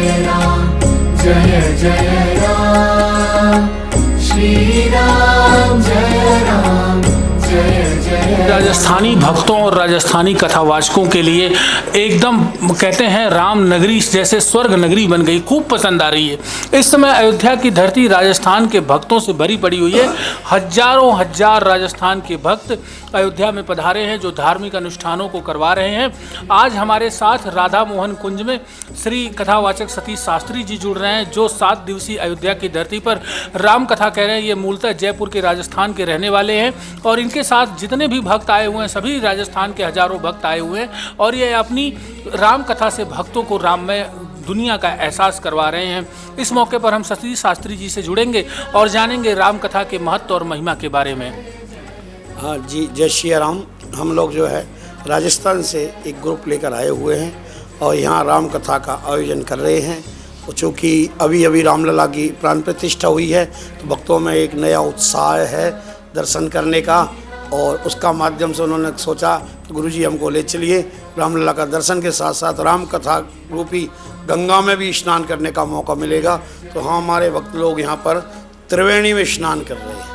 जय जय राम श्री राम जय राम जय जय। राजस्थानी भक्तों और राजस्थानी कथावाचकों के लिए एकदम कहते हैं राम नगरी जैसे स्वर्ग नगरी बन गई, खूब पसंद आ रही है। इस समय अयोध्या की धरती राजस्थान के भक्तों से भरी पड़ी हुई है। हजारों हजार राजस्थान के भक्त अयोध्या में पधारे हैं जो धार्मिक अनुष्ठानों को करवा रहे हैं। आज हमारे साथ राधा मोहन कुंज में श्री कथावाचक सतीश शास्त्री जी जुड़ रहे हैं जो 7 दिवसीय अयोध्या की धरती पर राम कथा कह रहे हैं। ये मूलतः जयपुर के राजस्थान के रहने वाले हैं और इनके साथ जितने भी भक्त आए हुए हैं सभी राजस्थान के हजारों भक्त आए हुए हैं और ये अपनी राम कथा से भक्तों को राममय दुनिया का एहसास करवा रहे हैं। इस मौके पर हम सतीश शास्त्री जी से जुड़ेंगे और जानेंगे राम कथा के महत्व और महिमा के बारे में। हाँ जी, जय श्री राम। हम लोग जो है राजस्थान से एक ग्रुप लेकर आए हुए हैं और यहाँ राम कथा का आयोजन कर रहे हैं। चूँकि अभी अभी रामलला की प्राण प्रतिष्ठा हुई है तो भक्तों में एक नया उत्साह है दर्शन करने का और उसका माध्यम से उन्होंने सोचा कि गुरुजी हमको ले चलिए, रामलला का दर्शन के साथ साथ राम कथा रूपी गंगा में भी स्नान करने का मौका मिलेगा। तो हाँ, हमारे भक्त लोग यहाँ पर त्रिवेणी में स्नान कर रहे हैं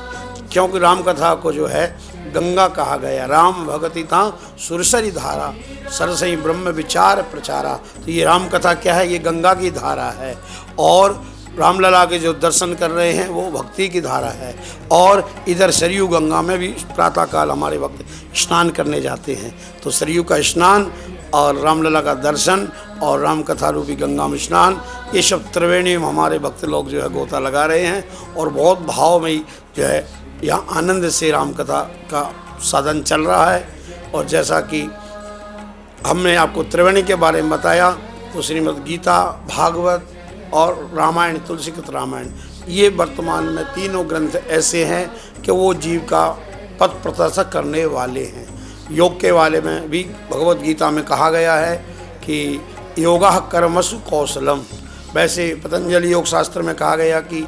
क्योंकि राम कथा को जो है गंगा कहा गया। राम भगति था सुरसरी धारा, सरसई ब्रह्म विचार प्रचारा। तो ये राम कथा क्या है? ये गंगा की धारा है और रामलला के जो दर्शन कर रहे हैं वो भक्ति की धारा है। और इधर सरयू गंगा में भी प्रातःकाल हमारे भक्त स्नान करने जाते हैं। तो सरयू का स्नान और रामलला का दर्शन और राम कथा रूपी गंगा में स्नान, ये सब त्रिवेणी में हमारे भक्त लोग जो है गोता लगा रहे हैं और बहुत भावमयी जो है यहाँ आनंद से राम कथा का साधन चल रहा है। और जैसा कि हमने आपको त्रिवेणी के बारे में बताया तो श्रीमद् गीता, भागवत और रामायण, तुलसीकृत रामायण, ये वर्तमान में तीनों ग्रंथ ऐसे हैं कि वो जीव का पथ प्रदर्शक करने वाले हैं। योग के बारे में भी भगवत गीता में कहा गया है कि योगा कर्मसु कौशलम। वैसे पतंजलि योग शास्त्र में कहा गया कि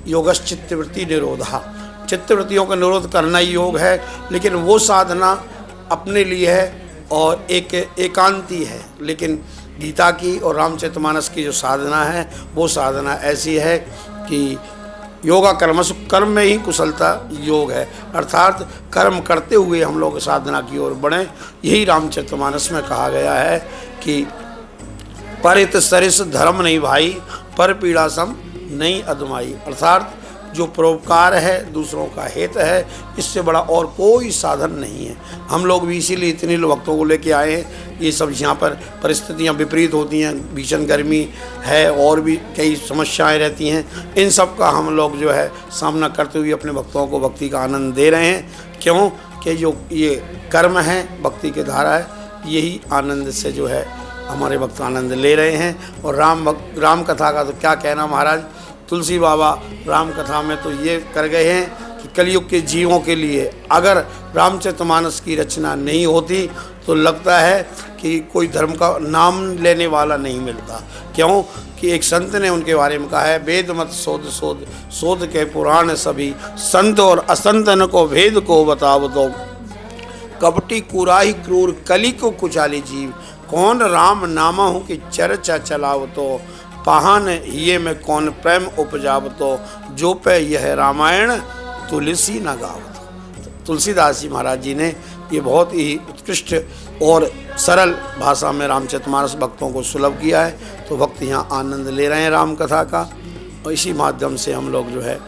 योगश्च चित्तवृत्ति निरोधा, चित्तवृत्तियों का निरोध करना ही योग है। लेकिन वो साधना अपने लिए है और एक एकांती है। लेकिन गीता की और रामचरितमानस की जो साधना है वो साधना ऐसी है कि योगा कर्मसु, कर्म में ही कुशलता योग है, अर्थात कर्म करते हुए हम लोग साधना की ओर बढ़ें। यही रामचरितमानस में कहा गया है कि परित सरिस धर्म नहीं भाई, पर पीड़ा सम नहीं अदमाई। अर्थात जो परोपकार है, दूसरों का हित है, इससे बड़ा और कोई साधन नहीं है। हम लोग भी इसीलिए इतने भक्तों को लेके आए हैं। ये सब यहाँ पर परिस्थितियाँ विपरीत होती हैं, भीषण गर्मी है और भी कई समस्याएं रहती हैं। इन सब का हम लोग जो है सामना करते हुए अपने भक्तों को भक्ति का आनंद दे रहे हैं। क्यों कि जो ये कर्म है, भक्ति की धारा है, यही आनंद से जो है हमारे भक्त आनंद ले रहे हैं। और राम कथा का तो क्या कहना महाराज। तुलसी बाबा राम कथा में तो ये कर गए हैं कि कलयुग के जीवों के लिए अगर रामचरितमानस की रचना नहीं होती तो लगता है कि कोई धर्म का नाम लेने वाला नहीं मिलता। क्यों कि एक संत ने उनके बारे में कहा है, वेद मत शोध शोध शोध के पुराण सभी, संत और असंतन को भेद को बताव दो, कपटी कुराही क्रूर कली को कुचाली जीव, कौन राम नामा हूँ कि चर्चा चलाव तो, पाहन ये में कौन प्रेम उपजावतो, जो पे यह रामायण तुलसी न गावतो। तुलसीदास जी महाराज जी ने ये बहुत ही उत्कृष्ट और सरल भाषा में रामचरितमानस भक्तों को सुलभ किया है। तो भक्त यहाँ आनंद ले रहे हैं राम कथा का और इसी माध्यम से हम लोग जो है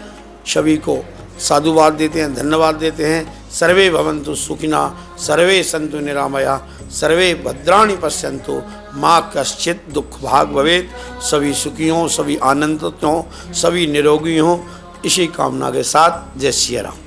सभी को साधुवाद देते हैं, धन्यवाद देते हैं। सर्वे भवन्तु सुखिना, सर्वे सन्तु निरामया, सर्वे भद्राणि पश्यन्तु, माँ कश्चित दुख भाग भवेत। सभी सुखी हों, सभी आनंदित हों, सभी निरोगी हों, इसी कामना के साथ जय श्री राम।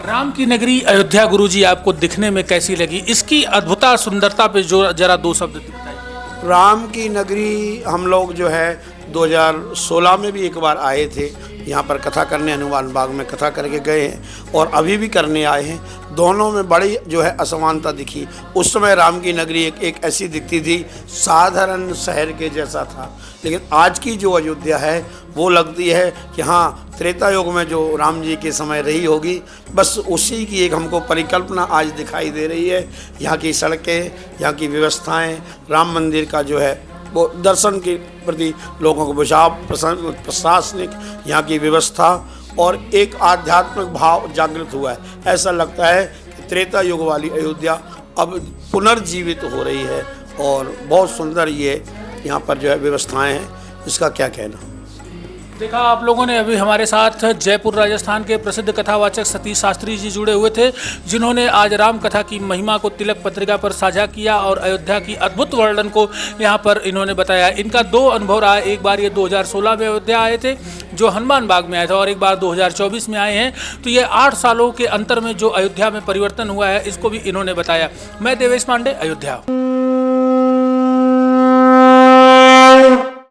राम की नगरी अयोध्या गुरुजी आपको दिखने में कैसी लगी? इसकी अद्भुता सुंदरता पे जो जरा 2 शब्द बताइए। राम की नगरी हम लोग जो है 2016 में भी एक बार आए थे यहाँ पर कथा करने, हनुमान बाग में कथा करके गए हैं और अभी भी करने आए हैं। दोनों में बड़ी जो है असमानता दिखी। उस समय राम की नगरी एक ऐसी दिखती थी, साधारण शहर के जैसा था। लेकिन आज की जो अयोध्या है वो लगती है कि हाँ, त्रेता युग में जो राम जी के समय रही होगी, बस उसी की एक हमको परिकल्पना आज दिखाई दे रही है। यहाँ की सड़कें, यहाँ की व्यवस्थाएं, राम मंदिर का जो है वो दर्शन के प्रति लोगों को बचाव, प्रशासनिक यहाँ की व्यवस्था और एक आध्यात्मिक भाव जागृत हुआ है। ऐसा लगता है कि त्रेता युग वाली अयोध्या अब पुनर्जीवित हो रही है और बहुत सुंदर ये यहाँ पर जो है व्यवस्थाएं हैं। इसका क्या कहना। देखा आप लोगों ने, अभी हमारे साथ जयपुर राजस्थान के प्रसिद्ध कथावाचक सतीश शास्त्री जी जुड़े हुए थे, जिन्होंने आज राम कथा की महिमा को तिलक पत्रिका पर साझा किया और अयोध्या की अद्भुत वर्णन को यहाँ पर इन्होंने बताया। इनका 2 अनुभव रहा। एक बार ये 2016 में अयोध्या आए थे, जो हनुमान बाग में आया था, और एक बार 2024 में आए हैं। तो ये 8 सालों के अंतर में जो अयोध्या में परिवर्तन हुआ है, इसको भी इन्होंने बताया। मैं देवेश पांडे, अयोध्या।